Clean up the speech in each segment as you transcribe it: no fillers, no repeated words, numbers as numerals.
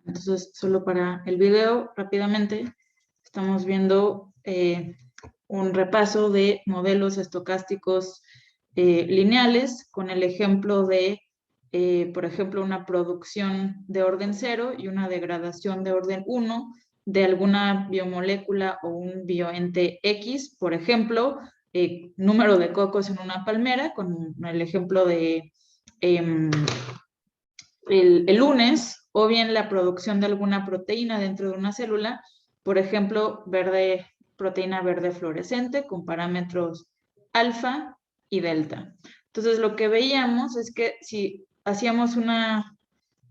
Entonces, solo para el video, rápidamente, estamos viendo un repaso de modelos estocásticos lineales con el ejemplo de, por ejemplo, una producción de orden 0 y una degradación de orden 1 de alguna biomolécula o un bioente X, por ejemplo, número de cocos en una palmera, con el ejemplo de el lunes, o bien la producción de alguna proteína dentro de una célula, por ejemplo, proteína verde fluorescente con parámetros alfa y delta. Entonces, lo que veíamos es que si hacíamos una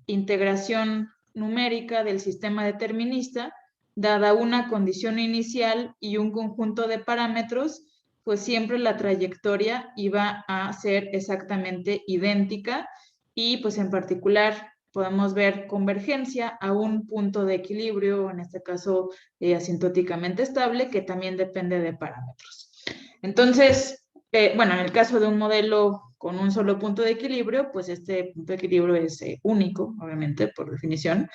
integración numérica del sistema determinista, dada una condición inicial y un conjunto de parámetros, pues siempre la trayectoria iba a ser exactamente idéntica y pues en particular podemos ver convergencia a un punto de equilibrio, en este caso asintóticamente estable, que también depende de parámetros. Entonces, bueno, en el caso de un modelo con un solo punto de equilibrio, pues este punto de equilibrio es único, obviamente, por definición.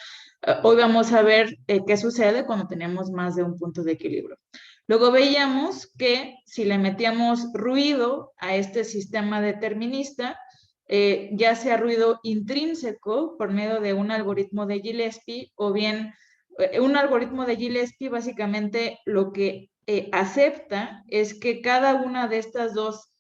Hoy vamos a ver qué sucede cuando tenemos más de un punto de equilibrio. Luego veíamos que si le metíamos ruido a este sistema determinista, ya sea ruido intrínseco por medio de un algoritmo de Gillespie o bien un algoritmo de Gillespie básicamente lo que acepta es que cada una de estas dos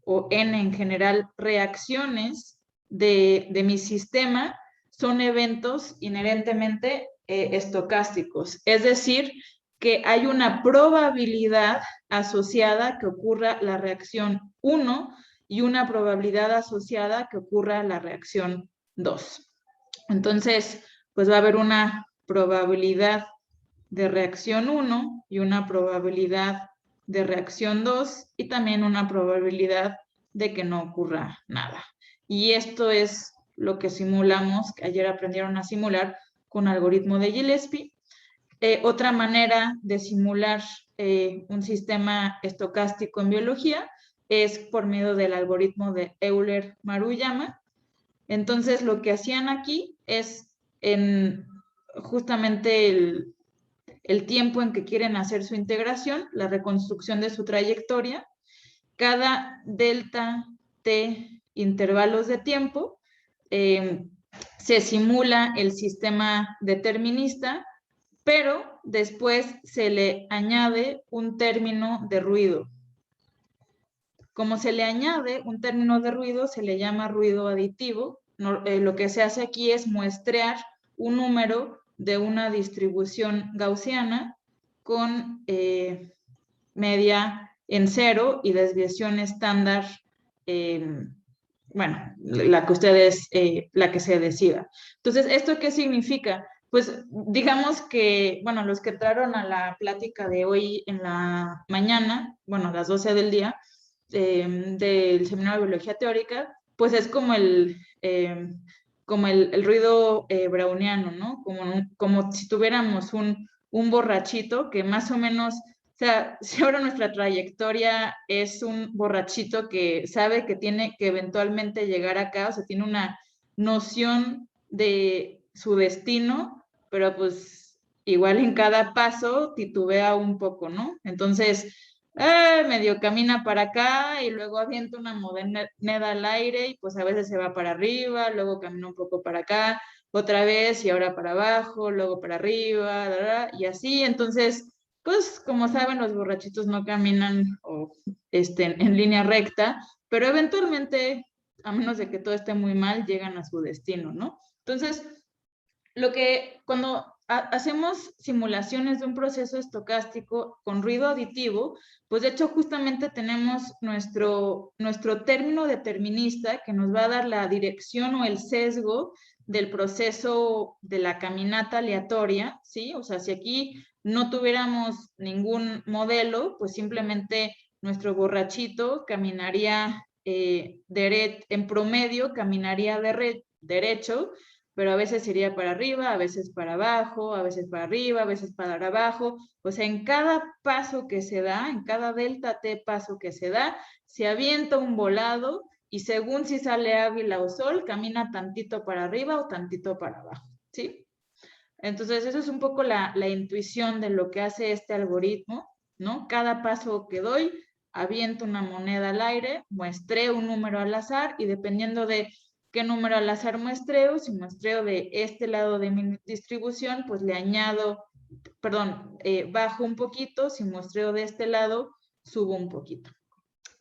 o n en general reacciones de mi sistema son eventos inherentemente estocásticos. Es decir, que hay una probabilidad asociada que ocurra la reacción 1 y una probabilidad asociada que ocurra la reacción 2. Entonces, pues va a haber una probabilidad de reacción 1 y una probabilidad de reacción 2 y también una probabilidad de que no ocurra nada. Y esto es lo que simulamos, que ayer aprendieron a simular con algoritmo de Gillespie. Otra manera de simular un sistema estocástico en biología es por medio del algoritmo de Euler-Maruyama. Entonces, lo que hacían aquí es en justamente el tiempo en que quieren hacer su integración, la reconstrucción de su trayectoria, cada delta t intervalos de tiempo, se simula el sistema determinista, pero después se le añade un término de ruido. Como se le añade un término de ruido, se le llama ruido aditivo. Lo que se hace aquí es muestrear un número de una distribución gaussiana con media en 0 y desviación estándar, bueno, la que se decida. Entonces, ¿esto qué significa? Pues digamos que, bueno, los que entraron a la plática de hoy en la mañana, bueno, a las 12 del día, del seminario de biología teórica, pues es como el ruido browniano, ¿no? Como si tuviéramos un borrachito que más o menos, o sea, si ahora nuestra trayectoria es un borrachito que sabe que tiene que eventualmente llegar acá, o sea, tiene una noción de su destino, pero pues igual en cada paso titubea un poco, ¿no? Entonces, medio camina para acá y luego avienta una moneda al aire y pues a veces se va para arriba, luego camina un poco para acá, otra vez y ahora para abajo, luego para arriba, y así. Entonces, pues como saben, los borrachitos no caminan en línea recta, pero eventualmente, a menos de que todo esté muy mal, llegan a su destino, ¿no? Entonces, cuando hacemos simulaciones de un proceso estocástico con ruido aditivo, pues de hecho justamente tenemos nuestro término determinista que nos va a dar la dirección o el sesgo del proceso de la caminata aleatoria, ¿sí? O sea, si aquí no tuviéramos ningún modelo, pues simplemente nuestro borrachito caminaría en promedio, caminaría derecho, pero a veces iría para arriba, a veces para abajo, a veces para arriba, a veces para abajo. O sea, en cada paso que se da, en cada delta T paso que se da, se avienta un volado y según si sale Águila o Sol, camina tantito para arriba o tantito para abajo, ¿sí? Entonces, eso es un poco la intuición de lo que hace este algoritmo, ¿no? Cada paso que doy, aviento una moneda al aire, muestreo un número al azar y dependiendo de qué número al azar muestreo, si muestreo de este lado de mi distribución, pues le añado, perdón, bajo un poquito, si muestreo de este lado, subo un poquito.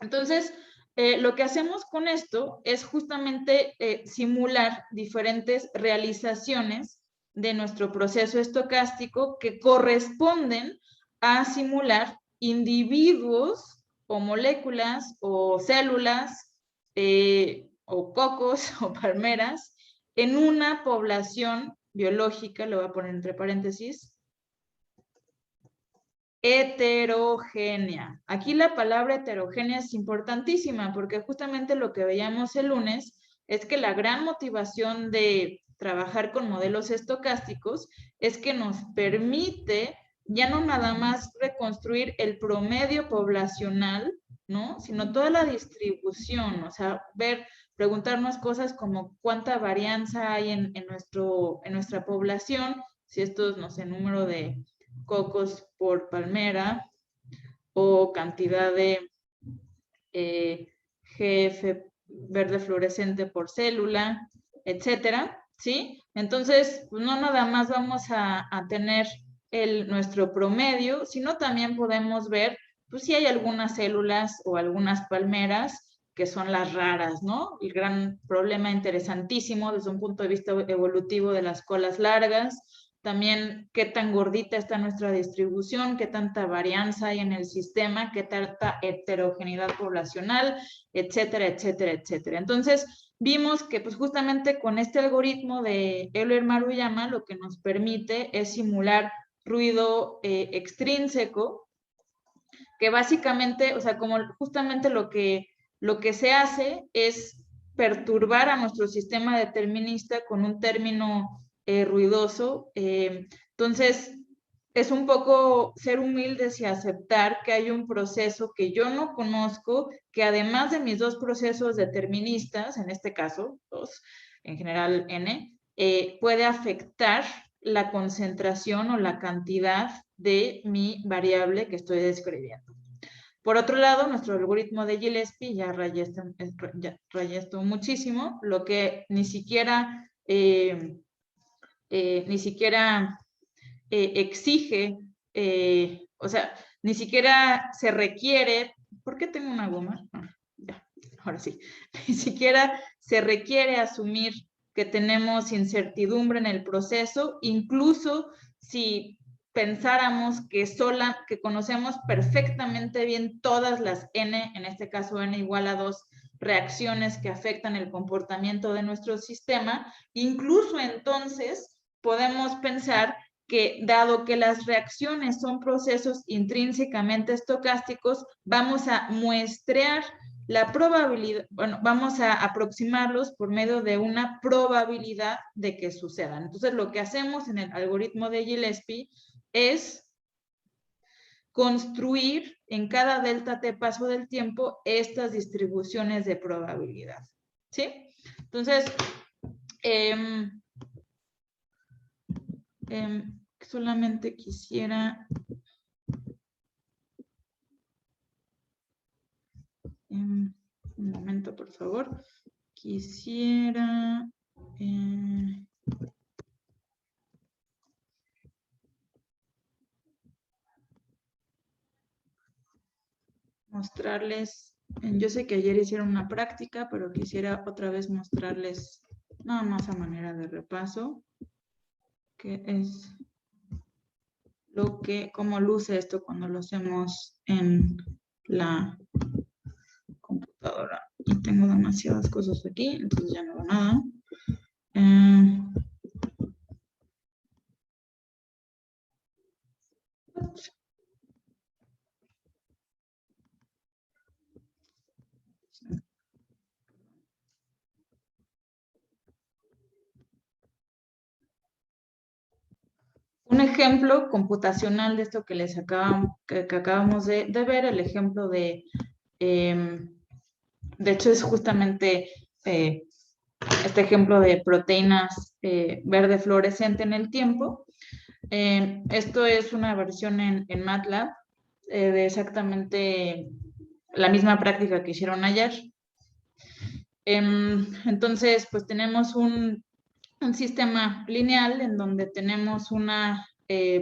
Entonces, lo que hacemos con esto es justamente simular diferentes realizaciones de nuestro proceso estocástico que corresponden a simular individuos o moléculas o células o cocos o palmeras en una población biológica, lo voy a poner entre paréntesis, heterogénea. Aquí la palabra heterogénea es importantísima porque justamente lo que veíamos el lunes es que la gran motivación de trabajar con modelos estocásticos es que nos permite ya no nada más reconstruir el promedio poblacional, ¿no? Sino toda la distribución, o sea, preguntarnos cosas como cuánta varianza hay en nuestra población, si esto es, no sé, número de cocos por palmera o cantidad de GF verde fluorescente por célula, etcétera, ¿sí? Entonces, pues no nada más vamos a tener nuestro promedio, sino también podemos ver, pues si hay algunas células o algunas palmeras que son las raras, ¿no? El gran problema interesantísimo desde un punto de vista evolutivo de las colas largas, también qué tan gordita está nuestra distribución, qué tanta varianza hay en el sistema, qué tanta heterogeneidad poblacional, etcétera, etcétera, etcétera. Entonces, vimos que pues justamente con este algoritmo de Euler-Maruyama lo que nos permite es simular ruido extrínseco, que básicamente, o sea, como justamente lo que se hace es perturbar a nuestro sistema determinista con un término ruidoso. Entonces, es un poco ser humildes y aceptar que hay un proceso que yo no conozco, que además de mis dos procesos deterministas, en este caso, dos, en general n, puede afectar la concentración o la cantidad de mi variable que estoy describiendo. Por otro lado, nuestro algoritmo de Gillespie ya rayé esto muchísimo, lo que ni siquiera exige, o sea, ni siquiera se requiere, ¿por qué tengo una goma? Ya, ahora sí, ni siquiera se requiere asumir que tenemos incertidumbre en el proceso, incluso si pensáramos que conocemos perfectamente bien todas las n, en este caso n igual a 2 reacciones que afectan el comportamiento de nuestro sistema, incluso entonces podemos pensar que dado que las reacciones son procesos intrínsecamente estocásticos, vamos a muestrear la probabilidad, bueno, vamos a aproximarlos por medio de una probabilidad de que sucedan. Entonces, lo que hacemos en el algoritmo de Gillespie es construir en cada delta t paso del tiempo estas distribuciones de probabilidad, ¿sí? Entonces, solamente quisiera un momento, por favor. Quisiera mostrarles, yo sé que ayer hicieron una práctica, pero quisiera otra vez mostrarles nada más a manera de repaso, que es cómo luce esto cuando lo hacemos en la computadora. Y tengo demasiadas cosas aquí, entonces ya no veo nada. Un ejemplo computacional de esto que acabamos de ver, el ejemplo de hecho es justamente este ejemplo de proteínas verde fluorescente en el tiempo. Esto es una versión en MATLAB de exactamente la misma práctica que hicieron ayer. Entonces, pues tenemos un sistema lineal en donde tenemos una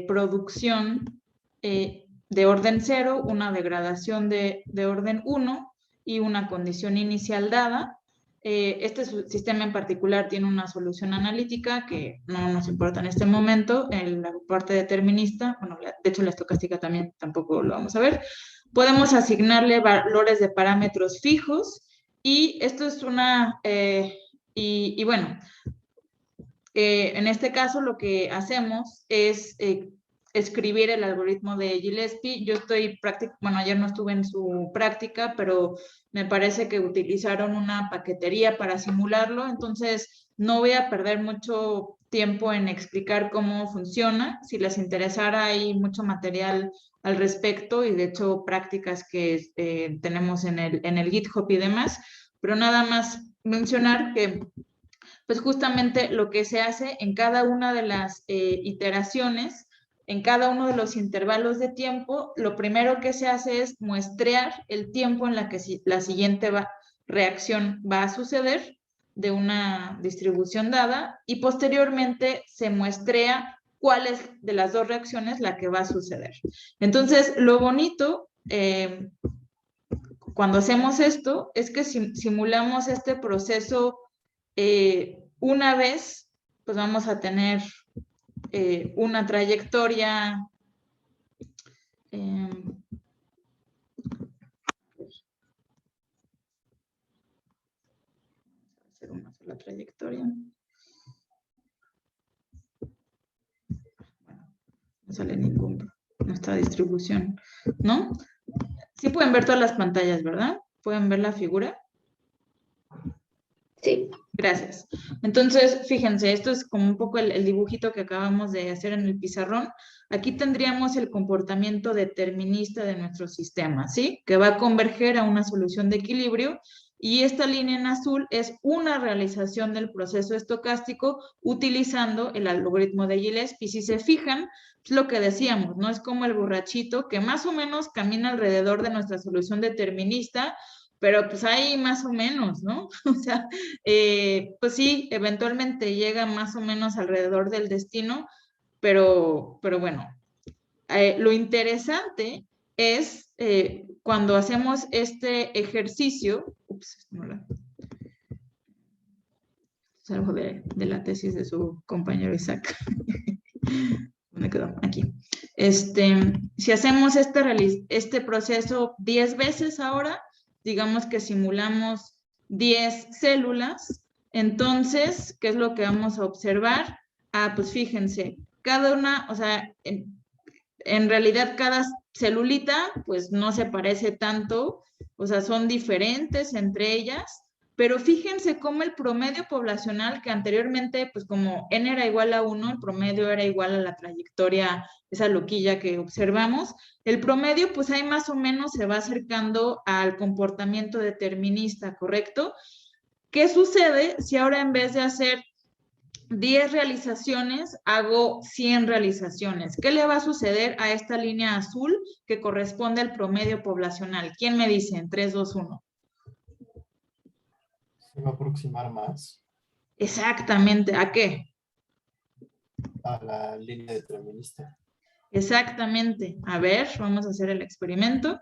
producción de orden 0, una degradación de orden 1 y una condición inicial dada. Este sistema en particular tiene una solución analítica que no nos importa en este momento, en la parte determinista, bueno, de hecho la estocástica también tampoco lo vamos a ver. Podemos asignarle valores de parámetros fijos y esto es una, y bueno, en este caso lo que hacemos es escribir el algoritmo de Gillespie. Yo estoy bueno, ayer no estuve en su práctica, pero me parece que utilizaron una paquetería para simularlo, entonces no voy a perder mucho tiempo en explicar cómo funciona. Si les interesara, hay mucho material al respecto y de hecho prácticas que tenemos en el GitHub y demás, pero nada más mencionar que pues justamente lo que se hace en cada una de las iteraciones, en cada uno de los intervalos de tiempo, lo primero que se hace es muestrear el tiempo en la que la siguiente reacción va a suceder de una distribución dada y posteriormente se muestrea cuál es de las dos reacciones la que va a suceder. Entonces, lo bonito cuando hacemos esto es que simulamos este proceso una vez, pues vamos a tener una trayectoria hacer una sola trayectoria. Bueno, no sale nuestra distribución, ¿no? Sí pueden ver todas las pantallas, ¿verdad? ¿Pueden ver la figura? Sí. Gracias. Entonces, fíjense, esto es como un poco el dibujito que acabamos de hacer en el pizarrón. Aquí tendríamos el comportamiento determinista de nuestro sistema, ¿sí? Que va a converger a una solución de equilibrio y esta línea en azul es una realización del proceso estocástico utilizando el algoritmo de Gillespie. Y si se fijan, es lo que decíamos, ¿no? Es como el borrachito que más o menos camina alrededor de nuestra solución determinista, pero pues ahí más o menos, ¿no? O sea, pues sí, eventualmente llega más o menos alrededor del destino, pero bueno, lo interesante es cuando hacemos este ejercicio, es algo de la tesis de su compañero Isaac. ¿Dónde quedó? Aquí. Si hacemos este proceso 10 veces ahora, digamos que simulamos 10 células, entonces, ¿qué es lo que vamos a observar? Pues fíjense, cada una, o sea, en realidad cada celulita, pues no se parece tanto, o sea, son diferentes entre ellas, pero fíjense cómo el promedio poblacional, que anteriormente, pues como n era igual a 1, el promedio era igual a la trayectoria, esa loquilla que observamos, el promedio, pues ahí más o menos se va acercando al comportamiento determinista, ¿correcto? ¿Qué sucede si ahora en vez de hacer 10 realizaciones, hago 100 realizaciones? ¿Qué le va a suceder a esta línea azul que corresponde al promedio poblacional? ¿Quién me dice en 3, 2, 1? Se va a aproximar más. Exactamente. ¿A qué? A la línea determinista. Exactamente. A ver, vamos a hacer el experimento.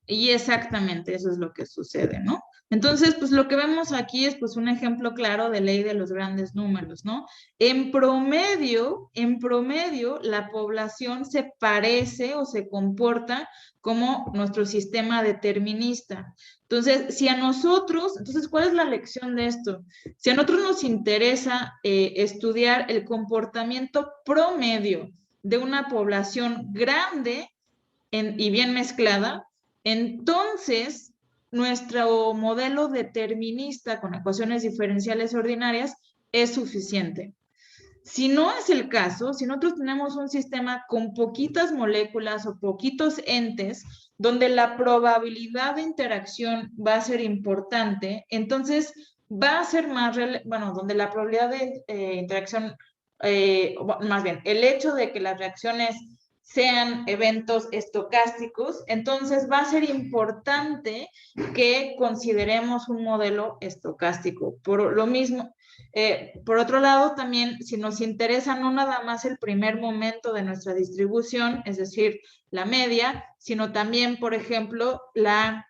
Y exactamente eso es lo que sucede, ¿no? Entonces, pues lo que vemos aquí es pues un ejemplo claro de ley de los grandes números, ¿no? En promedio, la población se parece o se comporta como nuestro sistema determinista. Entonces, si a nosotros, entonces, ¿cuál es la lección de esto? Si a nosotros nos interesa estudiar el comportamiento promedio de una población grande y bien mezclada, entonces nuestro modelo determinista con ecuaciones diferenciales ordinarias es suficiente. Si no es el caso, si nosotros tenemos un sistema con poquitas moléculas o poquitos entes, donde la probabilidad de interacción va a ser importante, entonces va a ser más, bueno, donde la probabilidad de interacción, más bien, el hecho de que las reacciones sean eventos estocásticos, entonces va a ser importante que consideremos un modelo estocástico. Por lo mismo, por otro lado, también, si nos interesa no nada más el primer momento de nuestra distribución, es decir, la media, sino también, por ejemplo, la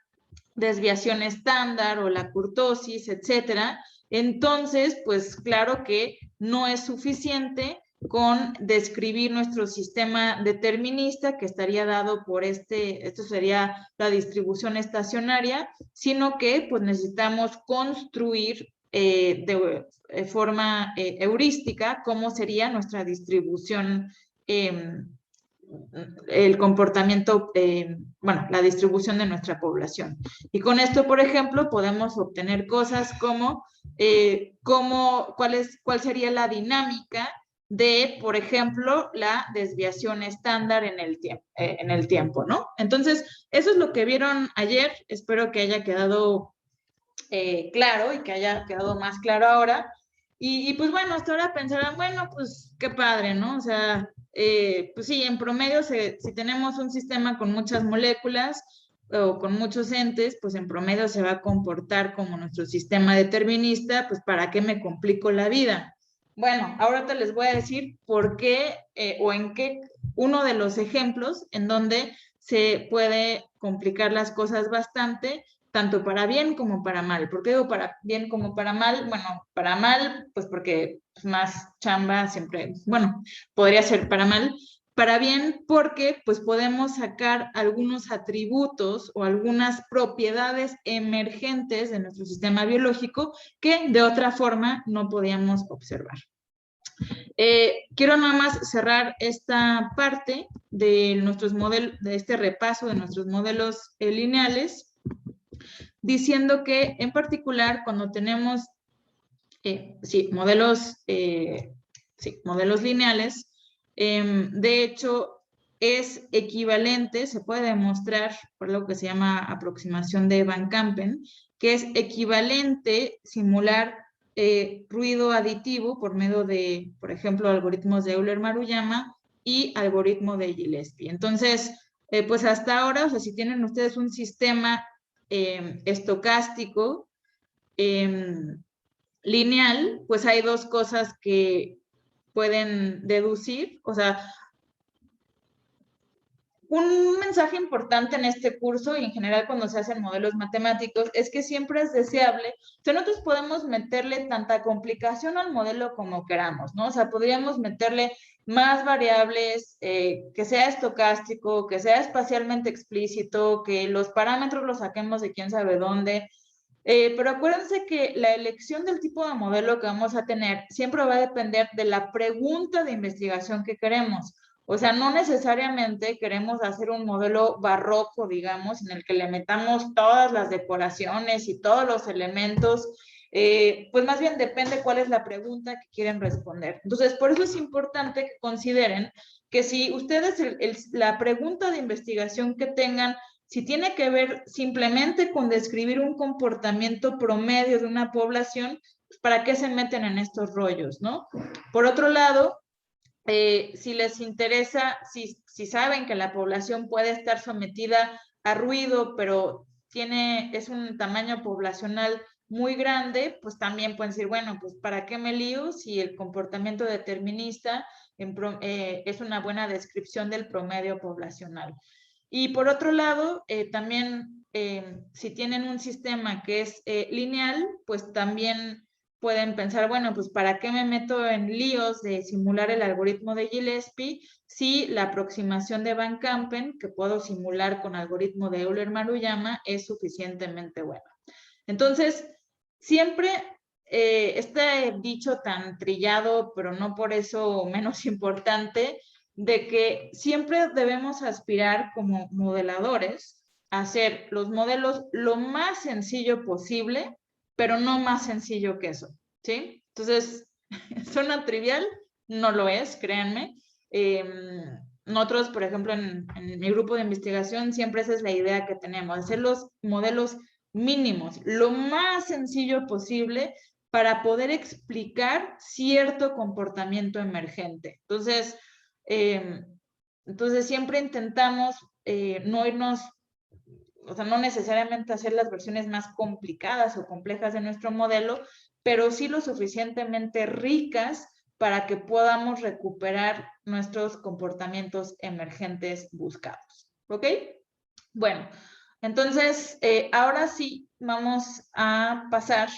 desviación estándar o la kurtosis, etcétera, entonces, pues claro que no es suficiente con describir nuestro sistema determinista que estaría dado por esto sería la distribución estacionaria, sino que pues necesitamos construir de forma heurística cómo sería nuestra distribución, el comportamiento, bueno, la distribución de nuestra población. Y con esto, por ejemplo, podemos obtener cosas como cuál sería la dinámica de, por ejemplo, la desviación estándar en el tiempo, ¿no? Entonces, eso es lo que vieron ayer. Espero que haya quedado claro y que haya quedado más claro ahora. Y pues bueno, hasta ahora pensarán, bueno, pues qué padre, ¿no? O sea, pues sí, en promedio, si tenemos un sistema con muchas moléculas o con muchos entes, pues en promedio se va a comportar como nuestro sistema determinista, pues ¿para qué me complico la vida? Bueno, ahora te les voy a decir por qué o en qué, uno de los ejemplos en donde se puede complicar las cosas bastante, tanto para bien como para mal. ¿Por qué digo para bien como para mal? Bueno, para mal, pues porque más chamba siempre, bueno, podría ser para mal. Para bien, porque pues podemos sacar algunos atributos o algunas propiedades emergentes de nuestro sistema biológico que de otra forma no podíamos observar. Quiero nada más cerrar esta parte de nuestros modelos, de este repaso de nuestros modelos lineales, diciendo que en particular cuando tenemos modelos lineales, de hecho es equivalente, se puede demostrar por lo que se llama aproximación de Van Kampen, que es equivalente simular ruido aditivo por medio de, por ejemplo, algoritmos de Euler-Maruyama y algoritmo de Gillespie. Entonces, pues hasta ahora, o sea, si tienen ustedes un sistema estocástico lineal, pues hay dos cosas que pueden deducir. O sea, un mensaje importante en este curso y en general cuando se hacen modelos matemáticos es que siempre es deseable, o sea, nosotros podemos meterle tanta complicación al modelo como queramos, ¿no? O sea, podríamos meterle más variables, que sea estocástico, que sea espacialmente explícito, que los parámetros los saquemos de quién sabe dónde, pero acuérdense que la elección del tipo de modelo que vamos a tener siempre va a depender de la pregunta de investigación que queremos. O sea, no necesariamente queremos hacer un modelo barroco, digamos, en el que le metamos todas las decoraciones y todos los elementos. Pues más bien depende cuál es la pregunta que quieren responder. Entonces, por eso es importante que consideren que si ustedes la pregunta de investigación que tengan, si tiene que ver simplemente con describir un comportamiento promedio de una población, pues ¿para qué se meten en estos rollos, no? Por otro lado, si les interesa, si saben que la población puede estar sometida a ruido, pero es un tamaño poblacional muy grande, pues también pueden decir, bueno, pues ¿para qué me lío si el comportamiento determinista es una buena descripción del promedio poblacional? Y por otro lado, también si tienen un sistema que es lineal, pues también pueden pensar, bueno, pues ¿para qué me meto en líos de simular el algoritmo de Gillespie si la aproximación de Van Kampen, que puedo simular con algoritmo de Euler-Maruyama, es suficientemente buena? Entonces, siempre este dicho tan trillado, pero no por eso menos importante, de que siempre debemos aspirar como modeladores a hacer los modelos lo más sencillo posible, pero no más sencillo que eso, ¿sí? Entonces, suena trivial, no lo es, créanme. Nosotros, por ejemplo, en mi grupo de investigación, siempre esa es la idea que tenemos, hacer los modelos mínimos, lo más sencillo posible para poder explicar cierto comportamiento emergente. Entonces siempre intentamos no irnos, o sea, no necesariamente hacer las versiones más complicadas o complejas de nuestro modelo, pero sí lo suficientemente ricas para que podamos recuperar nuestros comportamientos emergentes buscados. ¿Ok? Bueno, entonces ahora sí vamos a pasar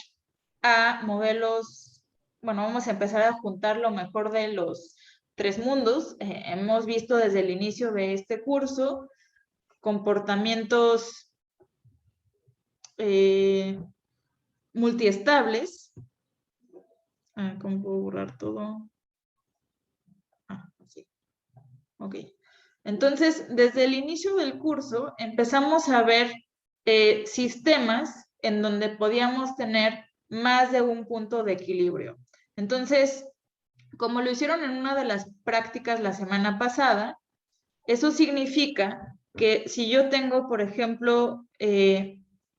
a modelos, bueno, vamos a empezar a juntar lo mejor de los tres mundos. Hemos visto desde el inicio de este curso comportamientos multiestables. ¿Cómo puedo borrar todo? Sí. Ok. Entonces, desde el inicio del curso empezamos a ver sistemas en donde podíamos tener más de un punto de equilibrio. Entonces, como lo hicieron en una de las prácticas la semana pasada, eso significa que si yo tengo, por ejemplo,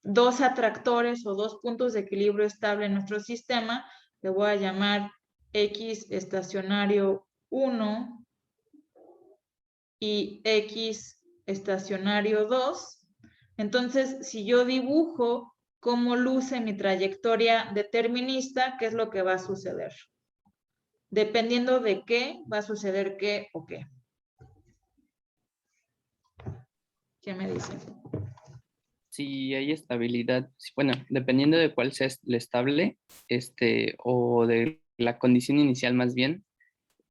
dos atractores o dos puntos de equilibrio estable en nuestro sistema, le voy a llamar X estacionario 1 y X estacionario 2. Entonces, si yo dibujo cómo luce mi trayectoria determinista, ¿qué es lo que va a suceder? Dependiendo de qué, va a suceder qué o qué. ¿Qué me dicen? Si hay estabilidad, bueno, dependiendo de cuál sea el estable, o de la condición inicial más bien,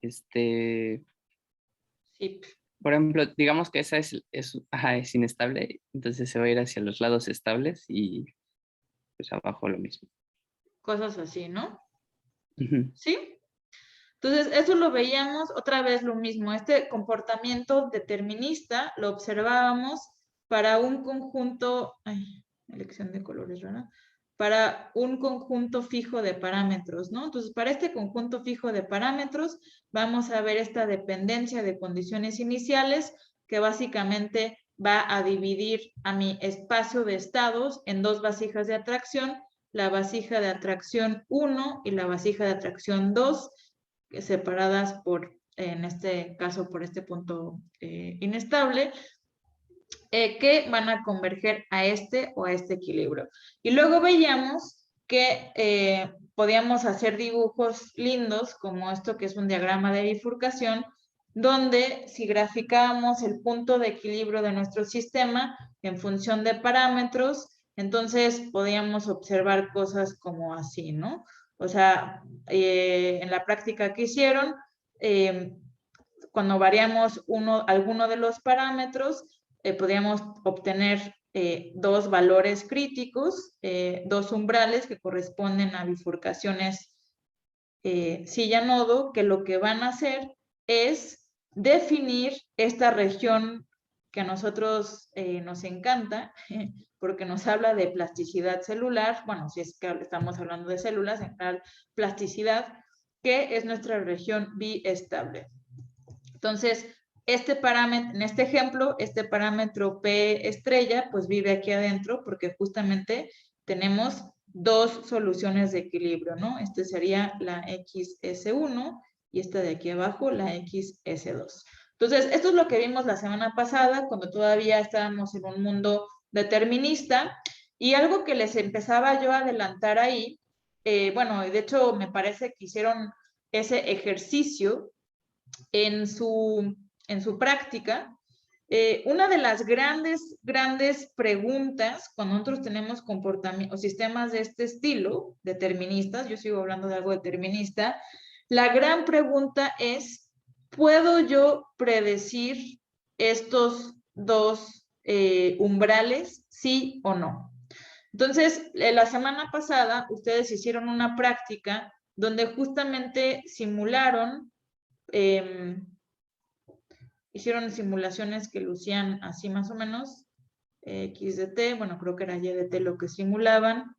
Sí. por ejemplo, digamos que esa es inestable, entonces se va a ir hacia los lados estables y pues abajo lo mismo. Cosas así, ¿no? Uh-huh. ¿Sí? Entonces, eso lo veíamos otra vez lo mismo. Este comportamiento determinista lo observábamos para un conjunto, elección de colores, ¿verdad? Para un conjunto fijo de parámetros, ¿no? Entonces, para este conjunto fijo de parámetros, vamos a ver esta dependencia de condiciones iniciales que básicamente va a dividir a mi espacio de estados en dos vasijas de atracción, la vasija de atracción 1 y la vasija de atracción 2, separadas por, en este caso, por este punto inestable, que van a converger a este o a este equilibrio. Y luego veíamos que podíamos hacer dibujos lindos, como esto que es un diagrama de bifurcación, donde si graficábamos el punto de equilibrio de nuestro sistema en función de parámetros, entonces podíamos observar cosas como así, ¿no? O sea, en la práctica que hicieron, cuando variamos alguno de los parámetros, podríamos obtener dos valores críticos, dos umbrales que corresponden a bifurcaciones silla-nodo, que lo que van a hacer es definir esta región que a nosotros nos encanta, porque nos habla de plasticidad celular, bueno, si es que estamos hablando de células, en general plasticidad, que es nuestra región biestable. Entonces, este parámetro, en este ejemplo, este parámetro P estrella, pues vive aquí adentro porque justamente tenemos dos soluciones de equilibrio, ¿no? Este sería la XS1 y esta de aquí abajo, la XS2. Entonces, esto es lo que vimos la semana pasada, cuando todavía estábamos en un mundo determinista, y algo que les empezaba yo a adelantar ahí, bueno, de hecho me parece que hicieron ese ejercicio en su práctica. Una de las grandes preguntas cuando nosotros tenemos comportamiento o sistemas de este estilo, deterministas, yo sigo hablando de algo determinista, la gran pregunta es, ¿puedo yo predecir estos dos umbrales, sí o no? Entonces, la semana pasada ustedes hicieron una práctica donde justamente simularon, hicieron simulaciones que lucían así más o menos, X de t, bueno, creo que era Y de t lo que simulaban,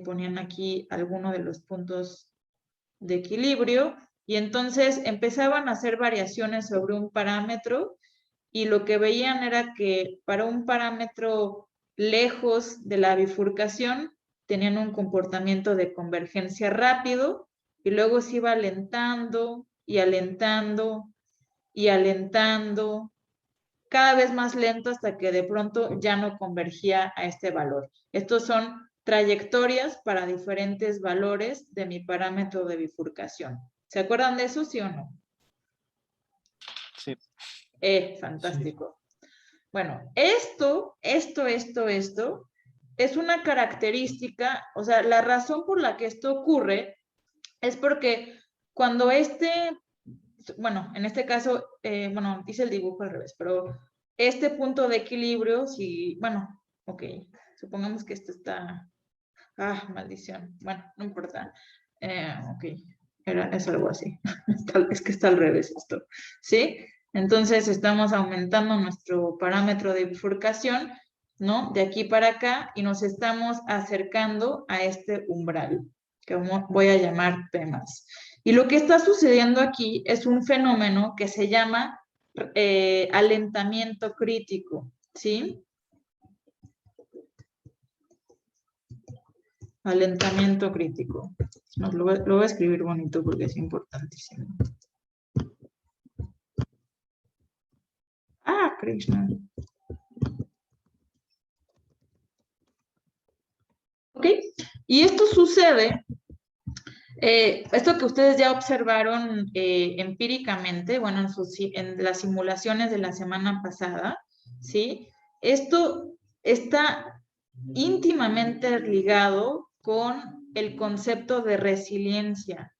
ponían aquí alguno de los puntos de equilibrio Y entonces empezaban a hacer variaciones sobre un parámetro y lo que veían era que para un parámetro lejos de la bifurcación tenían un comportamiento de convergencia rápido y luego se iba alentando y alentando y alentando, cada vez más lento hasta que de pronto ya no convergía a este valor. Estos son trayectorias para diferentes valores de mi parámetro de bifurcación. ¿Se acuerdan de eso, sí o no? Sí. Fantástico. Sí. Bueno, esto es una característica, o sea, la razón por la que esto ocurre es porque cuando bueno, en este caso, bueno, hice el dibujo al revés, pero este punto de equilibrio, si, bueno, ok, supongamos que esto está, maldición, bueno, no importa, ok, es algo así, es que está al revés esto, ¿sí? Entonces estamos aumentando nuestro parámetro de bifurcación, ¿no? De aquí para acá y nos estamos acercando a este umbral, que voy a llamar P+. Y lo que está sucediendo aquí es un fenómeno que se llama alentamiento crítico, ¿sí? Alentamiento crítico. Lo voy a escribir bonito porque es importantísimo. Krishna. ¿Ok? Y esto sucede, esto que ustedes ya observaron empíricamente, bueno, en las simulaciones de la semana pasada, ¿sí? Esto está íntimamente ligado con el concepto de resiliencia.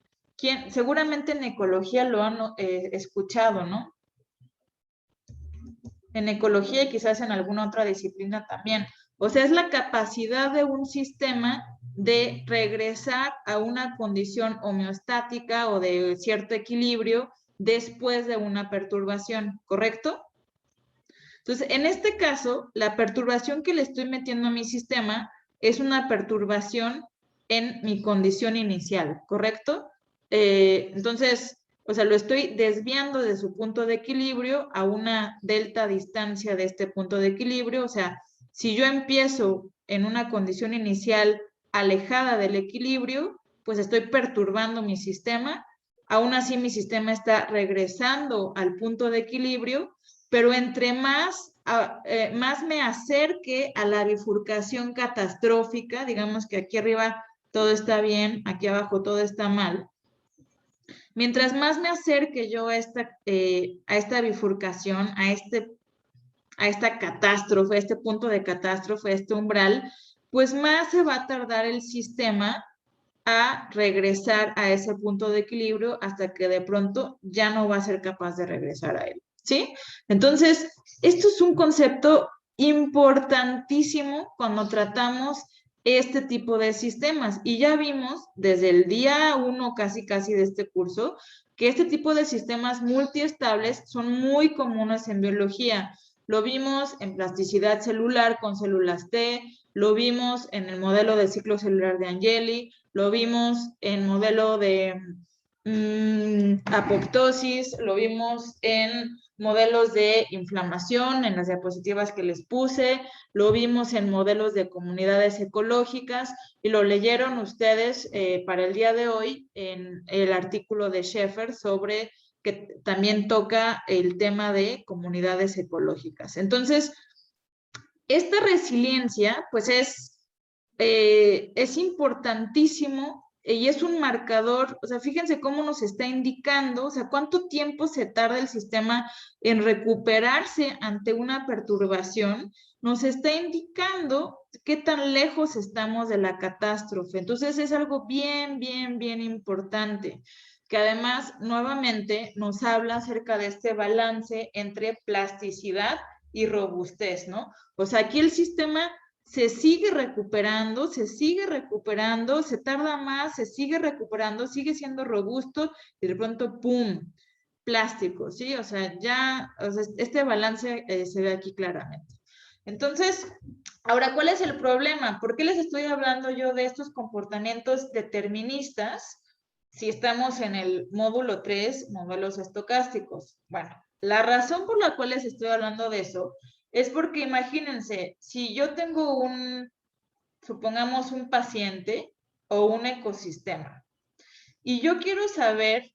Seguramente en ecología lo han escuchado, ¿no? En ecología y quizás en alguna otra disciplina también. O sea, es la capacidad de un sistema de regresar a una condición homeostática o de cierto equilibrio después de una perturbación, ¿correcto? Entonces, en este caso, la perturbación que le estoy metiendo a mi sistema es una perturbación en mi condición inicial, ¿correcto? Entonces, o sea, lo estoy desviando de su punto de equilibrio a una delta distancia de este punto de equilibrio. O sea, si yo empiezo en una condición inicial alejada del equilibrio, pues estoy perturbando mi sistema. Aún así, mi sistema está regresando al punto de equilibrio, pero entre más me acerque a la bifurcación catastrófica, digamos que aquí arriba todo está bien, aquí abajo todo está mal. Mientras más me acerque yo a esta bifurcación, a esta catástrofe, a este punto de catástrofe, a este umbral, pues más se va a tardar el sistema a regresar a ese punto de equilibrio hasta que de pronto ya no va a ser capaz de regresar a él, ¿sí? Entonces, esto es un concepto importantísimo cuando tratamos este tipo de sistemas. Y ya vimos desde el día 1 casi de este curso que este tipo de sistemas multiestables son muy comunes en biología. Lo vimos en plasticidad celular con células T, lo vimos en el modelo de ciclo celular de Angeli, lo vimos en modelo de apoptosis, lo vimos en modelos de inflamación, en las diapositivas que les puse, lo vimos en modelos de comunidades ecológicas y lo leyeron ustedes para el día de hoy en el artículo de Schaeffer sobre que también toca el tema de comunidades ecológicas. Entonces, esta resiliencia, pues es importantísimo y es un marcador, o sea, fíjense cómo nos está indicando, o sea, cuánto tiempo se tarda el sistema en recuperarse ante una perturbación, nos está indicando qué tan lejos estamos de la catástrofe. Entonces, es algo bien importante, que además, nuevamente, nos habla acerca de este balance entre plasticidad y robustez, ¿no? O sea, aquí el sistema se sigue recuperando, se tarda más, se sigue recuperando, sigue siendo robusto y de pronto, ¡pum!, plástico, ¿sí? O sea, ya, o sea, este balance se ve aquí claramente. Entonces, ahora, ¿cuál es el problema? ¿Por qué les estoy hablando yo de estos comportamientos deterministas? si estamos en el módulo 3, modelos estocásticos. Bueno, la razón por la cual les estoy hablando de eso es porque imagínense, si yo tengo supongamos un paciente o un ecosistema, y yo quiero saber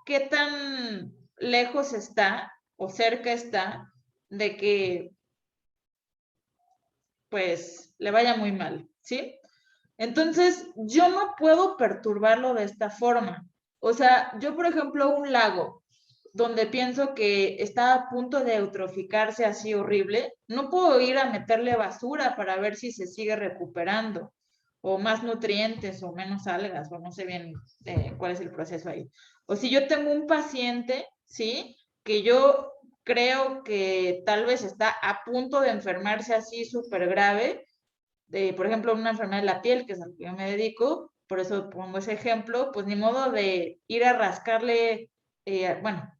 qué tan lejos está o cerca está de que pues le vaya muy mal, ¿sí? Entonces, yo no puedo perturbarlo de esta forma. O sea, yo, por ejemplo, un lago donde pienso que está a punto de eutroficarse así horrible, no puedo ir a meterle basura para ver si se sigue recuperando, o más nutrientes, o menos algas, o no sé bien cuál es el proceso ahí. O si yo tengo un paciente, ¿sí? Que yo creo que tal vez está a punto de enfermarse así súper grave, por ejemplo, una enfermedad de la piel, que es a lo que yo me dedico, por eso pongo ese ejemplo, pues ni modo de ir a rascarle, bueno,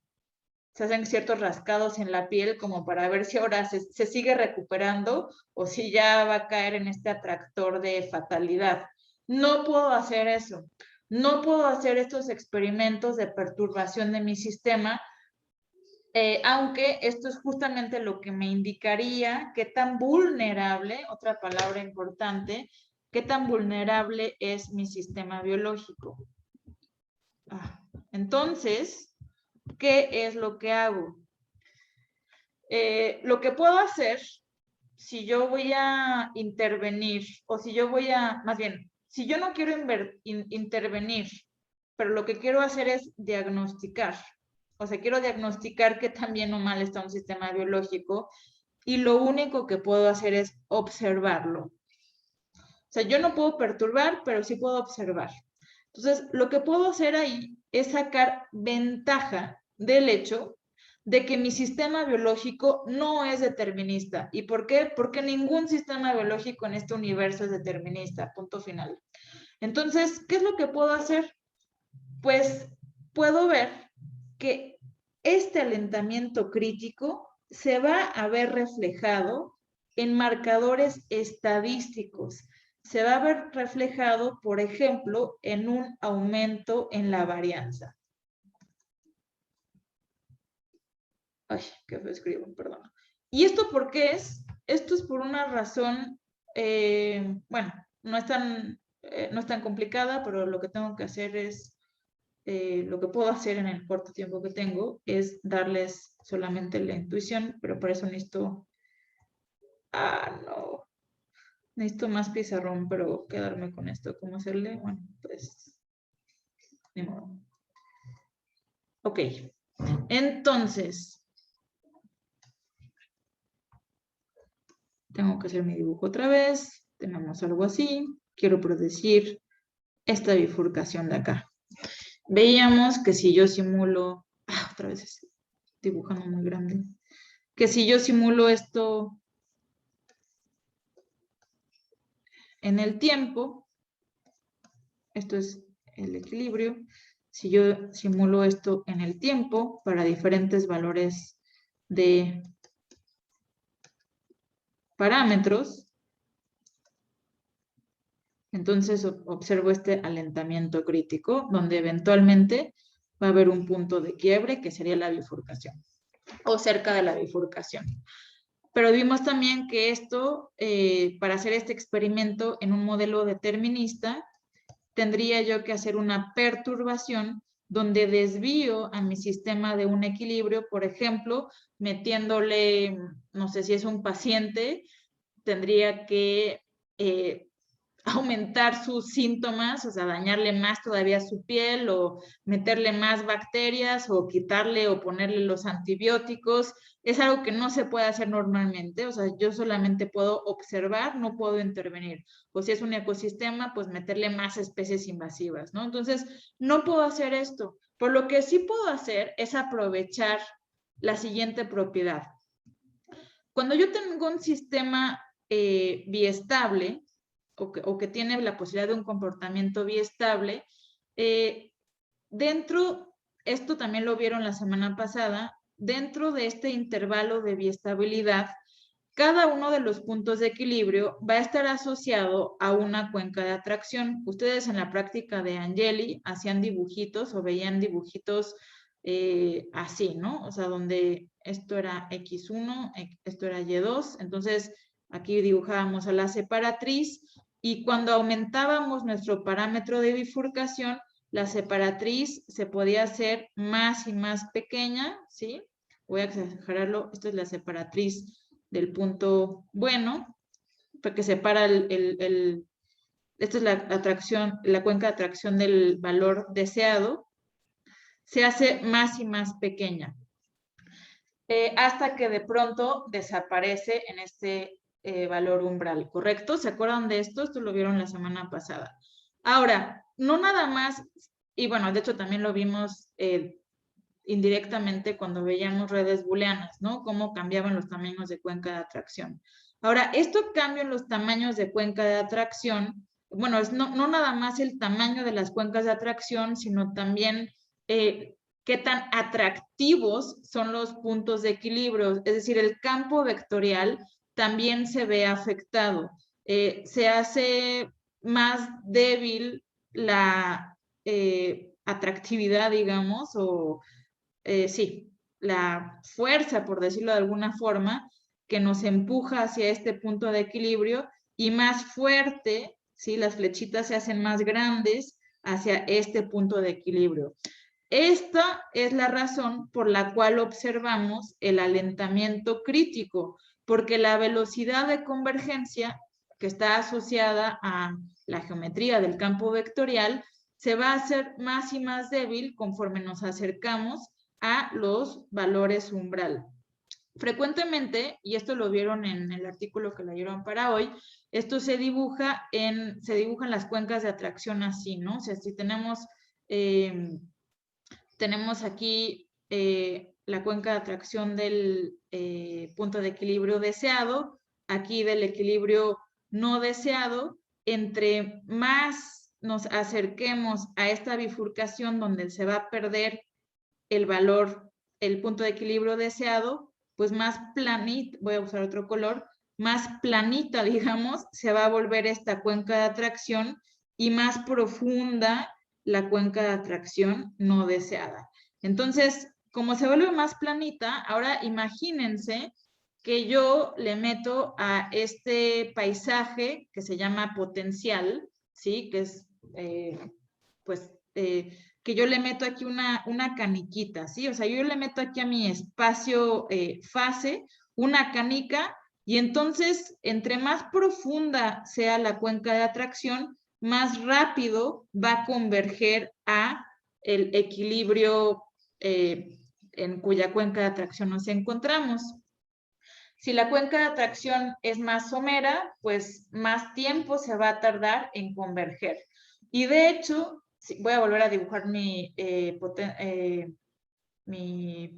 se hacen ciertos rascados en la piel como para ver si ahora se sigue recuperando o si ya va a caer en este atractor de fatalidad. No puedo hacer eso. No puedo hacer estos experimentos de perturbación de mi sistema, aunque esto es justamente lo que me indicaría qué tan vulnerable, otra palabra importante, qué tan vulnerable es mi sistema biológico. Entonces, ¿qué es lo que hago? Lo que puedo hacer, si yo voy a intervenir, o si yo voy a, más bien, si yo no quiero intervenir, pero lo que quiero hacer es diagnosticar. O sea, quiero diagnosticar qué tan bien o mal está un sistema biológico, y lo único que puedo hacer es observarlo. O sea, yo no puedo perturbar, pero sí puedo observar. Entonces, lo que puedo hacer ahí es sacar ventaja del hecho de que mi sistema biológico no es determinista. ¿Y por qué? Porque ningún sistema biológico en este universo es determinista, punto final. Entonces, ¿qué es lo que puedo hacer? Pues puedo ver que este alentamiento crítico se va a ver reflejado en marcadores estadísticos. Se va a ver reflejado, por ejemplo, en un aumento en la varianza. Ay, qué feo escribo, perdón. ¿Y esto por qué es? Esto es por una razón, bueno, no es tan complicada, pero lo que tengo que hacer es, lo que puedo hacer en el corto tiempo que tengo es darles solamente la intuición, pero por eso necesito, no, necesito más pizarrón, pero quedarme con esto, ¿cómo hacerle? Bueno, pues, ni modo. Ok, entonces, tengo que hacer mi dibujo otra vez, tenemos algo así, quiero predecir esta bifurcación de acá. Veíamos que si yo simulo, otra vez estoy dibujando muy grande, que si yo simulo esto en el tiempo, esto es el equilibrio, si yo simulo esto en el tiempo para diferentes valores de parámetros, entonces observo este alentamiento crítico, donde eventualmente va a haber un punto de quiebre que sería la bifurcación, o cerca de la bifurcación. Pero vimos también que esto, para hacer este experimento en un modelo determinista, tendría yo que hacer una perturbación donde desvío a mi sistema de un equilibrio, por ejemplo, metiéndole, no sé si es un paciente, tendría que aumentar sus síntomas, o sea, dañarle más todavía su piel, o meterle más bacterias, o quitarle o ponerle los antibióticos. Es algo que no se puede hacer normalmente, o sea, yo solamente puedo observar, no puedo intervenir. O si es un ecosistema, pues meterle más especies invasivas, ¿no? Entonces, no puedo hacer esto. Por lo que sí puedo hacer es aprovechar la siguiente propiedad. Cuando yo tengo un sistema biestable, o que tiene la posibilidad de un comportamiento biestable, dentro, esto también lo vieron la semana pasada, dentro de este intervalo de biestabilidad, cada uno de los puntos de equilibrio va a estar asociado a una cuenca de atracción. Ustedes en la práctica de Angeli hacían dibujitos o veían dibujitos así, ¿no? O sea, donde esto era X1, esto era Y2, entonces aquí dibujábamos a la separatriz y cuando aumentábamos nuestro parámetro de bifurcación, la separatriz se podía hacer más y más pequeña, ¿sí? Voy a exagerarlo, esta es la separatriz del punto bueno, porque separa esta es la atracción, la cuenca de atracción del valor deseado, se hace más y más pequeña, hasta que de pronto desaparece en este valor umbral, ¿correcto? ¿Se acuerdan de esto? Esto lo vieron la semana pasada. Ahora, no nada más, y bueno, de hecho también lo vimos indirectamente cuando veíamos redes booleanas, ¿no? Cómo cambiaban los tamaños de cuenca de atracción. Ahora, esto cambio en los tamaños de cuenca de atracción, bueno, es no nada más el tamaño de las cuencas de atracción, sino también qué tan atractivos son los puntos de equilibrio, es decir, el campo vectorial también se ve afectado. Se hace más débil la atractividad, digamos, o sí, la fuerza, por decirlo de alguna forma, que nos empuja hacia este punto de equilibrio y más fuerte, ¿sí? Las flechitas se hacen más grandes hacia este punto de equilibrio. Esta es la razón por la cual observamos el alentamiento crítico, porque la velocidad de convergencia que está asociada a la geometría del campo vectorial se va a hacer más y más débil conforme nos acercamos a los valores umbral. Frecuentemente, y esto lo vieron en el artículo que leyeron para hoy, esto se dibujan las cuencas de atracción así, ¿no? O sea, si tenemos aquí la cuenca de atracción del punto de equilibrio deseado, aquí del equilibrio no deseado, entre más nos acerquemos a esta bifurcación donde se va a perder el valor, el punto de equilibrio deseado, pues más planita, voy a usar otro color, más planita, digamos, se va a volver esta cuenca de atracción y más profunda la cuenca de atracción no deseada. Entonces, como se vuelve más planita, ahora imagínense que yo le meto a este paisaje que se llama potencial, ¿sí? Que es, que yo le meto aquí una caniquita, ¿sí? O sea, yo le meto aquí a mi espacio fase una canica y entonces, entre más profunda sea la cuenca de atracción, más rápido va a converger a el equilibrio en cuya cuenca de atracción nos encontramos. Si la cuenca de atracción es más somera, pues más tiempo se va a tardar en converger. Y de hecho, voy a volver a dibujar mi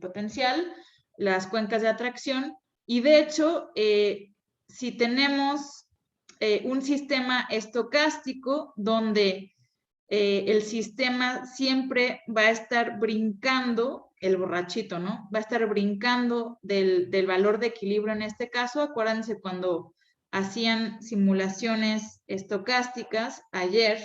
potencial, las cuencas de atracción, y de hecho, si tenemos un sistema estocástico donde el sistema siempre va a estar brincando, el borrachito, ¿no? Va a estar brincando del valor de equilibrio en este caso. Acuérdense cuando hacían simulaciones estocásticas ayer,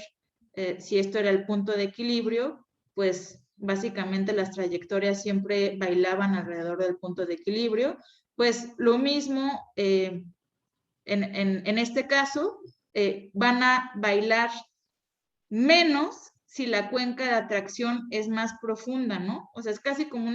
si esto era el punto de equilibrio, pues básicamente las trayectorias siempre bailaban alrededor del punto de equilibrio. Pues lo mismo en este caso, van a bailar menos si la cuenca de atracción es más profunda, ¿no? O sea, es casi como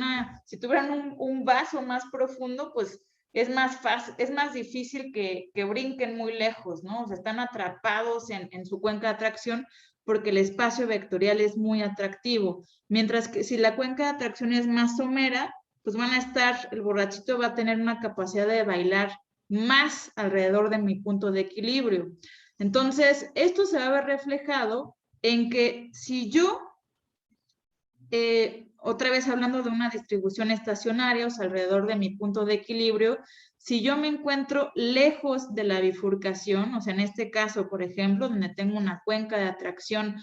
si tuvieran un vaso más profundo, pues es más fácil, es más difícil que brinquen muy lejos, ¿no? O sea, están atrapados en su cuenca de atracción porque el espacio vectorial es muy atractivo. Mientras que si la cuenca de atracción es más somera, pues el borrachito va a tener una capacidad de bailar más alrededor de mi punto de equilibrio. Entonces, esto se va a ver reflejado en que si yo, otra vez hablando de una distribución estacionaria, o sea, alrededor de mi punto de equilibrio, si yo me encuentro lejos de la bifurcación, o sea, en este caso, por ejemplo, donde tengo una cuenca de atracción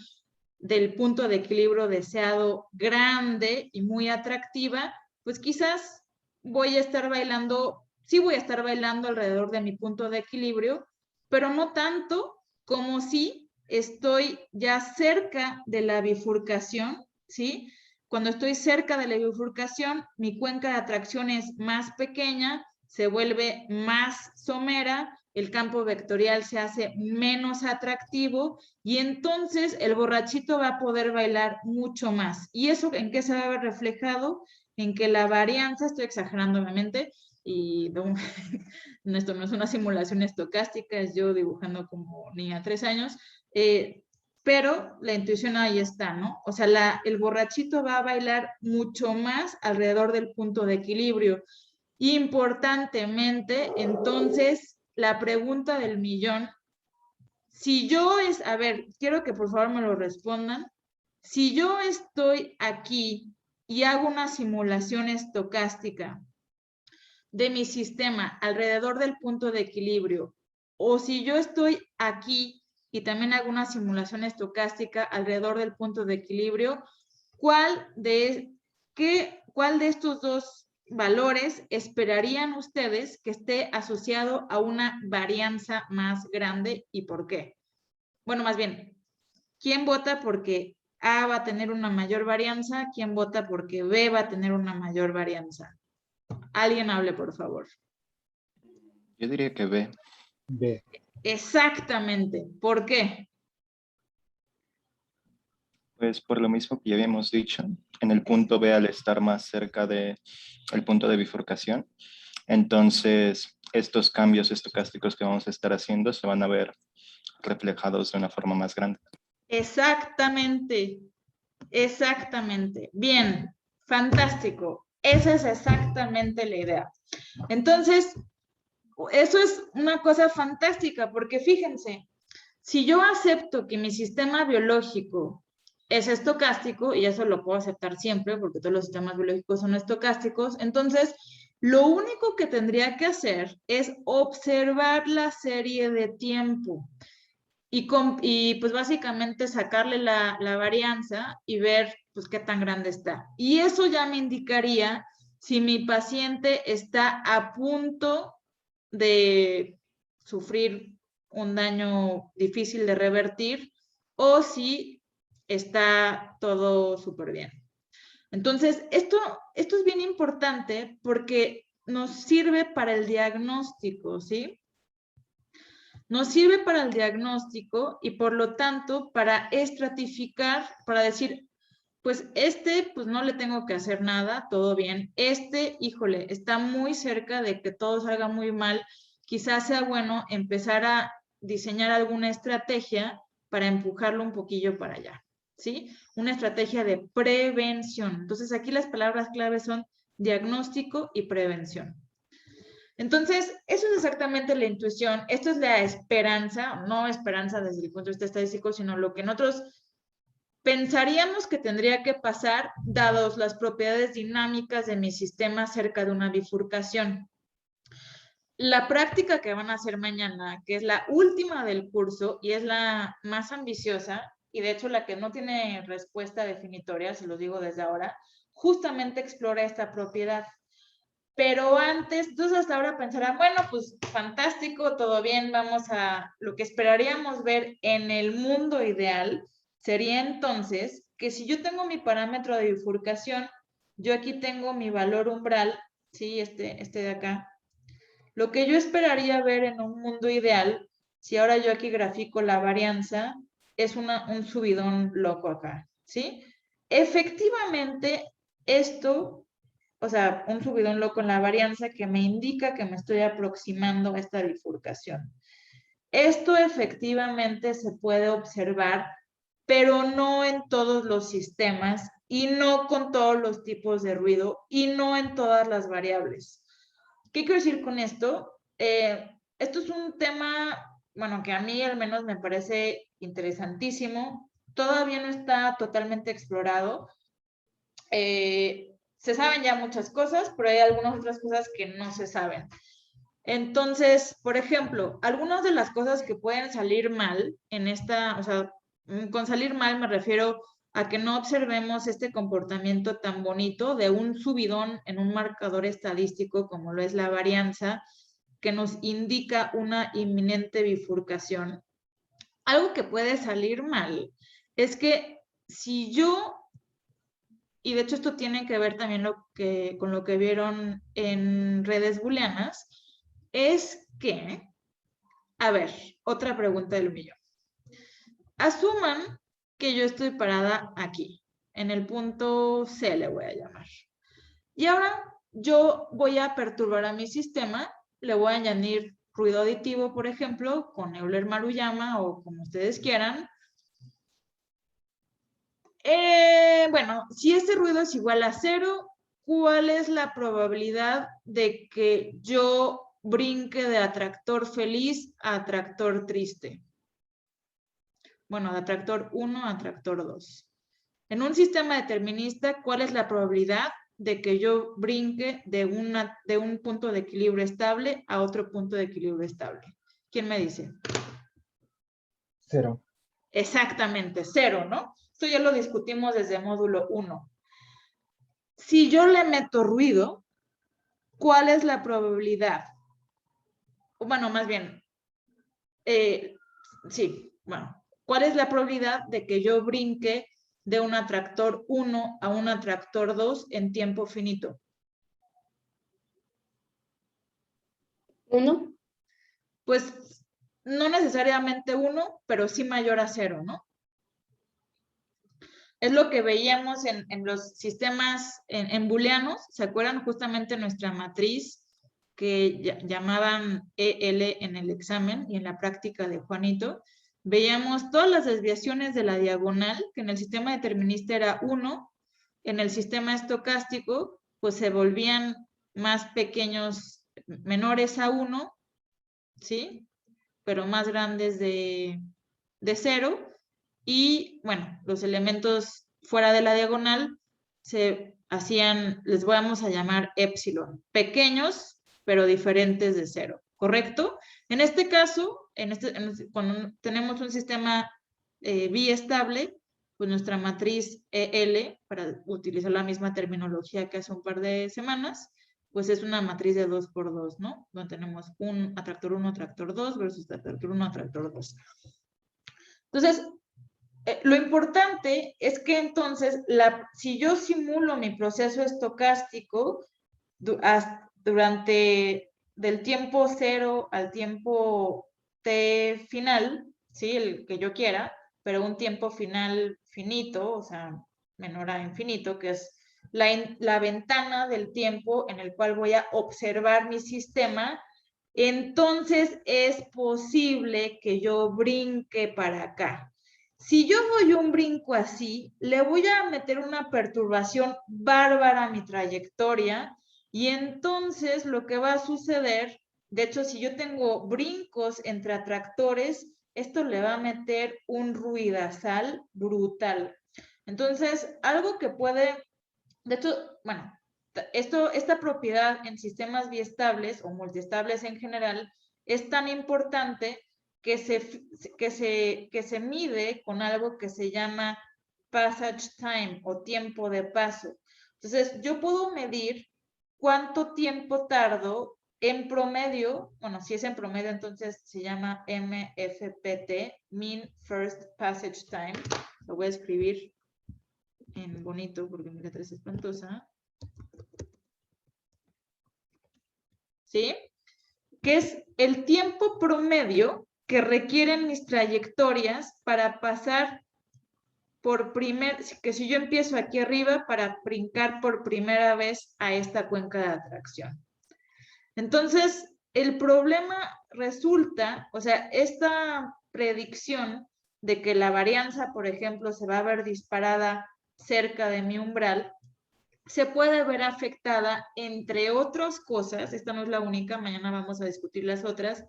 del punto de equilibrio deseado grande y muy atractiva, pues quizás voy a estar bailando sí voy a estar bailando alrededor de mi punto de equilibrio, pero no tanto como si estoy ya cerca de la bifurcación, ¿sí? Cuando estoy cerca de la bifurcación, mi cuenca de atracción es más pequeña, se vuelve más somera, el campo vectorial se hace menos atractivo y entonces el borrachito va a poder bailar mucho más. ¿Y eso en qué se va a ver reflejado? En que la varianza, estoy exagerando obviamente, y no, esto no es una simulación estocástica, es yo dibujando como niña de 3 años, pero la intuición ahí está, ¿no? O sea, el borrachito va a bailar mucho más alrededor del punto de equilibrio. Importantemente, entonces, la pregunta del millón, si yo a ver, quiero que por favor me lo respondan, si yo estoy aquí y hago una simulación estocástica de mi sistema alrededor del punto de equilibrio, o si yo estoy aquí y también hago una simulación estocástica alrededor del punto de equilibrio, ¿cuál de estos dos valores esperarían ustedes que esté asociado a una varianza más grande y por qué? Bueno, más bien, ¿quién vota porque A va a tener una mayor varianza? ¿Quién vota porque B va a tener una mayor varianza? Alguien hable, por favor. Yo diría que B. B. Exactamente. ¿Por qué? Pues por lo mismo que ya habíamos dicho, en el punto B, al estar más cerca del punto de bifurcación, entonces estos cambios estocásticos que vamos a estar haciendo se van a ver reflejados de una forma más grande. Exactamente. Exactamente. Bien. Fantástico. Esa es exactamente la idea. Entonces, eso es una cosa fantástica, porque fíjense, si yo acepto que mi sistema biológico es estocástico, y eso lo puedo aceptar siempre, porque todos los sistemas biológicos son estocásticos, entonces lo único que tendría que hacer es observar la serie de tiempo y pues básicamente sacarle la varianza y ver pues qué tan grande está. Y eso ya me indicaría si mi paciente está a punto de sufrir un daño difícil de revertir o si está todo súper bien. Entonces, esto es bien importante porque nos sirve para el diagnóstico, ¿sí? Nos sirve para el diagnóstico y por lo tanto para estratificar, para decir, pues pues no le tengo que hacer nada, todo bien. Híjole, está muy cerca de que todo salga muy mal. Quizás sea bueno empezar a diseñar alguna estrategia para empujarlo un poquillo para allá, ¿sí? Una estrategia de prevención. Entonces aquí las palabras claves son diagnóstico y prevención. Entonces, eso es exactamente la intuición. Esto es la esperanza, no esperanza desde el punto de vista estadístico, sino lo que nosotros pensaríamos que tendría que pasar dados las propiedades dinámicas de mi sistema cerca de una bifurcación. La práctica que van a hacer mañana, que es la última del curso y es la más ambiciosa, y de hecho la que no tiene respuesta definitoria, se lo digo desde ahora, justamente explora esta propiedad. Pero antes, entonces hasta ahora pensarán, bueno, pues fantástico, todo bien, vamos a, lo que esperaríamos ver en el mundo ideal sería entonces que si yo tengo mi parámetro de bifurcación, yo aquí tengo mi valor umbral, ¿sí? Este de acá. Lo que yo esperaría ver en un mundo ideal, si ahora yo aquí grafico la varianza, es un subidón loco acá, ¿sí? Efectivamente, esto, o sea, un subidón loco en la varianza que me indica que me estoy aproximando a esta bifurcación. Esto efectivamente se puede observar, pero no en todos los sistemas y no con todos los tipos de ruido y no en todas las variables. ¿Qué quiero decir con esto? Esto es un tema, bueno, que a mí al menos me parece interesantísimo. Todavía no está totalmente explorado. Se saben ya muchas cosas, pero hay algunas otras cosas que no se saben. Entonces, por ejemplo, algunas de las cosas que pueden salir mal en esta, o sea, con salir mal me refiero a que no observemos este comportamiento tan bonito de un subidón en un marcador estadístico como lo es la varianza, que nos indica una inminente bifurcación. Algo que puede salir mal es que si yo, y de hecho esto tiene que ver también con lo que vieron en redes booleanas, es que, a ver, otra pregunta del millón. Asuman que yo estoy parada aquí, en el punto C le voy a llamar. Y ahora yo voy a perturbar a mi sistema, le voy a añadir ruido aditivo, por ejemplo, con Euler-Maruyama o como ustedes quieran. Bueno, si este ruido es igual a 0, ¿cuál es la probabilidad de que yo brinque de atractor feliz a atractor triste? Bueno, de atractor 1 a atractor 2. En un sistema determinista, ¿cuál es la probabilidad de que yo brinque de un punto de equilibrio estable a otro punto de equilibrio estable? ¿Quién me dice? 0. Exactamente, 0, ¿no? Esto ya lo discutimos desde módulo 1. Si yo le meto ruido, ¿cuál es la probabilidad? Bueno, más bien, sí, bueno, ¿cuál es la probabilidad de que yo brinque de un atractor 1 a un atractor 2 en tiempo finito? 1. Pues no necesariamente 1, pero sí mayor a 0, ¿no? Es lo que veíamos en los sistemas en booleanos. ¿Se acuerdan justamente nuestra matriz que llamaban EL en el examen y en la práctica de Juanito? Veíamos todas las desviaciones de la diagonal, que en el sistema determinista era 1, en el sistema estocástico, pues se volvían más pequeños, menores a 1, ¿sí? Pero más grandes de 0. Y, bueno, los elementos fuera de la diagonal se hacían, les vamos a llamar épsilon, pequeños, pero diferentes de 0, ¿correcto? En este caso, cuando tenemos un sistema biestable, pues nuestra matriz EL, para utilizar la misma terminología que hace un par de semanas, pues es una matriz de 2 por 2, ¿no? Donde tenemos un atractor 1, atractor 2 versus atractor 1, atractor 2. Entonces, lo importante es que entonces, si yo simulo mi proceso estocástico durante del tiempo 0 al tiempo t final, ¿sí? El que yo quiera, pero un tiempo final finito, o sea, menor a infinito, que es la ventana del tiempo en el cual voy a observar mi sistema, entonces es posible que yo brinque para acá. Si yo doy un brinco así, le voy a meter una perturbación bárbara a mi trayectoria y entonces lo que va a suceder, de hecho, si yo tengo brincos entre atractores, esto le va a meter un ruidazal brutal. Entonces, algo que puede, de hecho, bueno, esta propiedad en sistemas biestables o multiestables en general es tan importante que se mide con algo que se llama passage time o tiempo de paso. Entonces, yo puedo medir cuánto tiempo tardo en promedio, bueno, si es en promedio, entonces se llama MFPT, Mean First Passage Time. Lo voy a escribir en bonito porque mi letra es espantosa. ¿Sí? Que es el tiempo promedio que requieren mis trayectorias para pasar que si yo empiezo aquí arriba para brincar por primera vez a esta cuenca de atracción. Entonces, el problema resulta, o sea, esta predicción de que la varianza, por ejemplo, se va a ver disparada cerca de mi umbral, se puede ver afectada, entre otras cosas, esta no es la única, mañana vamos a discutir las otras,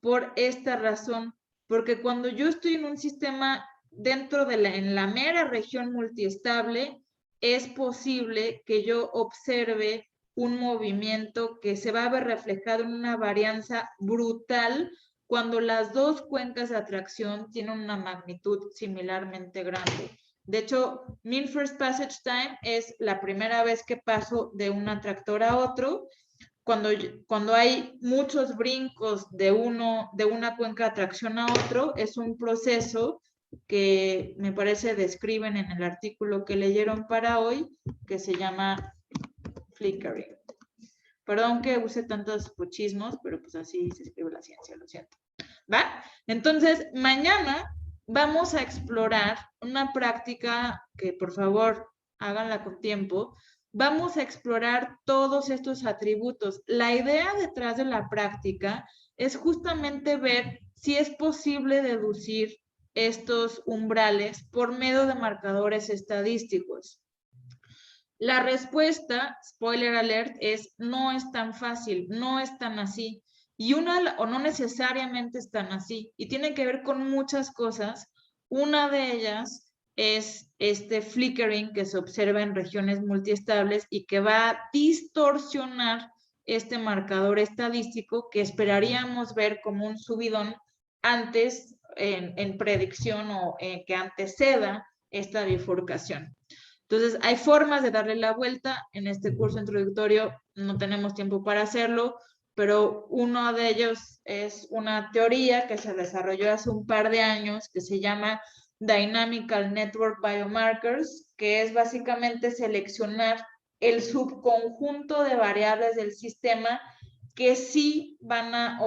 por esta razón, porque cuando yo estoy en un sistema dentro en la mera región multiestable, es posible que yo observe un movimiento que se va a ver reflejado en una varianza brutal cuando las dos cuencas de atracción tienen una magnitud similarmente grande. De hecho, mean first passage time es la primera vez que paso de un atractor a otro. Cuando hay muchos brincos de una cuenca de atracción a otro, es un proceso que me parece describen en el artículo que leyeron para hoy, que se llama flickering. Perdón que use tantos pochismos, pero pues así se escribe la ciencia, lo siento. ¿Va? Entonces, mañana vamos a explorar una práctica que por favor háganla con tiempo. Vamos a explorar todos estos atributos. La idea detrás de la práctica es justamente ver si es posible deducir estos umbrales por medio de marcadores estadísticos. La respuesta, spoiler alert, es no es tan fácil, no es tan así. O no necesariamente es tan así. Y tiene que ver con muchas cosas. Una de ellas es este flickering que se observa en regiones multiestables y que va a distorsionar este marcador estadístico que esperaríamos ver como un subidón antes en predicción o que anteceda esta bifurcación. Entonces, hay formas de darle la vuelta. En este curso introductorio no tenemos tiempo para hacerlo, pero uno de ellos es una teoría que se desarrolló hace un par de años que se llama Dynamical Network Biomarkers, que es básicamente seleccionar el subconjunto de variables del sistema que sí van a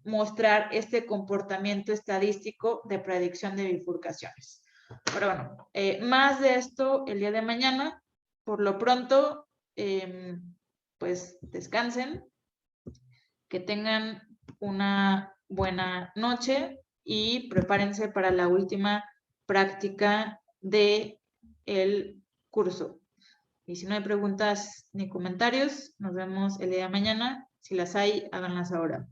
mostrar este comportamiento estadístico de predicción de bifurcaciones. Pero bueno, más de esto el día de mañana. Por lo pronto, pues descansen, que tengan una buena noche y prepárense para la última práctica del curso. Y si no hay preguntas ni comentarios, nos vemos el día de mañana. Si las hay, háganlas ahora.